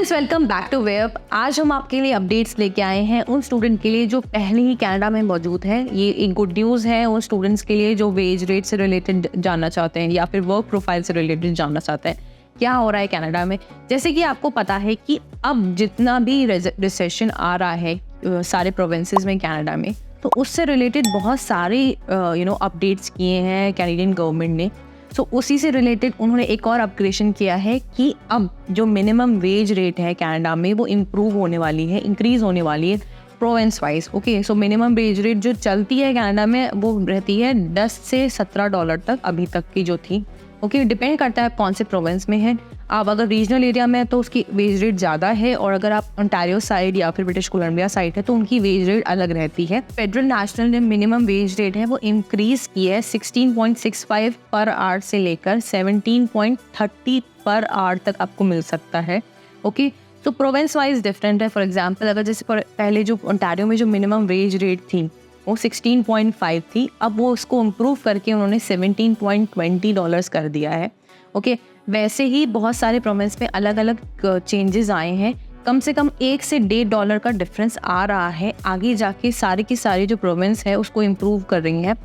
Friends, welcome back to web. आज हम आपके लिए अपडेट्स लेके आए हैं उन स्टूडेंट के लिए जो पहले ही कनाडा में मौजूद है। ये एक गुड न्यूज़ है उन स्टूडेंट्स के लिए जो वेज रेट से रिलेटेड जानना चाहते हैं या फिर वर्क प्रोफाइल से रिलेटेड जानना चाहते हैं क्या हो रहा है कनाडा में। जैसे कि आपको पता है कि अब जितना भी रिसेशन आ रहा है सारे प्रोविंसेस में कनाडा में, तो उससे रिलेटेड बहुत सारे अपडेट्स किए हैं कैनेडियन गवर्नमेंट ने। सो उसी से रिलेटेड उन्होंने एक और अपग्रेडेशन किया है कि अब जो मिनिमम वेज रेट है कनाडा में वो इम्प्रूव होने वाली है, इंक्रीज होने वाली है province wise. Okay, so minimum wage rate जो चलती है कनाडा में वो रहती है $10 से $17 तक अभी तक की जो थी। ओके, डिपेंड करता है कौन से प्रोविंस में है। आप अगर रीजनल एरिया में है तो उसकी वेज रेट ज़्यादा है, और अगर आप ओंटारियो साइड या फिर ब्रिटिश कोलंबिया साइड है तो उनकी वेज रेट अलग रहती है। फेडरल नेशनल ने मिनिमम वेज रेट है वो इंक्रीज की है 16.65 पर आवर से लेकर 17.30 पर आवर तक आपको मिल सकता है। ओके, तो प्रोविंस वाइज डिफरेंट है। फॉर एग्जाम्पल, अगर जैसे पहले जो ओंटारियो में जो मिनिमम वेज रेट थी वो 16.5 थी, अब वो उसको इम्प्रूव करके उन्होंने $17.20 कर दिया है। ओके, वैसे ही बहुत सारे प्रोविंस में अलग अलग चेंजेस आए हैं। कम से कम $1 से $1.5 का डिफरेंस आ रहा है। आगे जाके सारी की सारी जो प्रोविंस है उसको इम्प्रूव कर रही हैं,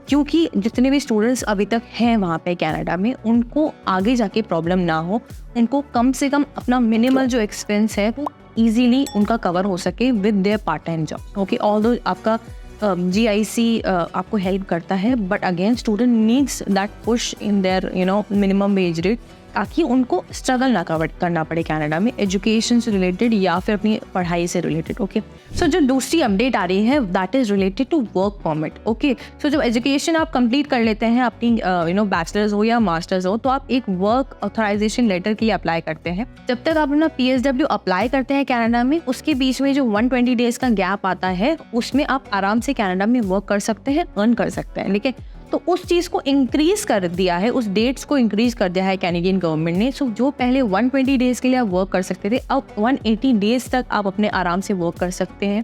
क्योंकि जितने भी स्टूडेंट्स अभी तक हैं वहाँ पे कनाडा में उनको आगे जाके प्रॉब्लम ना हो, उनको कम से कम अपना मिनिमल जो एक्सपेंस है वो ईजीली उनका कवर हो सके with their part time job. Okay, although आपका GIC आपको हेल्प करता है, but again student needs that push in their minimum wage rate, ताकि उनको स्ट्रगल ना करना पड़े कनाडा में एजुकेशन से रिलेटेड या फिर अपनी पढ़ाई से रिलेटेड। ओके, सो जो दूसरी अपडेट आ रही है that is related to work permit. Okay, so जब एजुकेशन आप कंप्लीट कर लेते हैं अपनी बैचलर्स हो या मास्टर्स हो, तो आप एक वर्क ऑथराइजेशन लेटर के लिए अप्लाई करते हैं। जब तक आप अपना PSW अप्लाई करते हैं कनाडा में, उसके बीच में जो 120 डेज का गैप आता है उसमें आप आराम से कनाडा में वर्क कर सकते हैं, अर्न कर सकते हैं। लेकिन तो उस चीज़ को इंक्रीज कर दिया है, उस डेट्स को इंक्रीज कर दिया है कैनेडियन गवर्नमेंट ने। सो जो पहले 120 डेज के लिए आप वर्क कर सकते थे, अब 180 डेज तक आप अपने आराम से वर्क कर सकते हैं।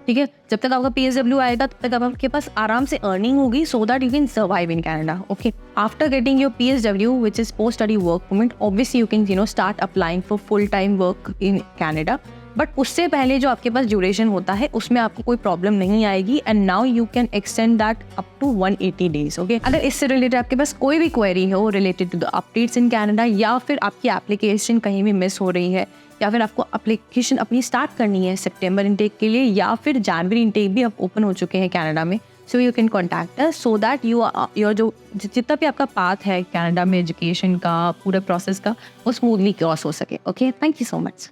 ठीक है, जब तक आपका PSW आएगा तब तक आपके पास आराम से अर्निंग होगी, so that you can survive in Canada. Okay, after getting your PSW which is post study work permit, obviously you can start applying for full time work in Canada. But उससे पहले जो आपके पास duration होता है उसमें आपको कोई problem नहीं आएगी, and now you can extend that up to 180 days. Okay, अगर इससे रिलेटेड आपके पास कोई भी क्वेरी हो related to the updates in Canada, या फिर आपकी एप्लीकेशन कहीं भी मिस हो रही है, या फिर आपको एप्लीकेशन अपनी स्टार्ट करनी है सितंबर इनटेक के लिए, या फिर जनवरी इनटेक भी अब ओपन हो चुके हैं कनाडा में, so you can contact us so that your जो जितना भी आपका पाथ है कनाडा में एजुकेशन का पूरे प्रोसेस का वो स्मूथली क्रॉस हो सके। Okay, thank you so much.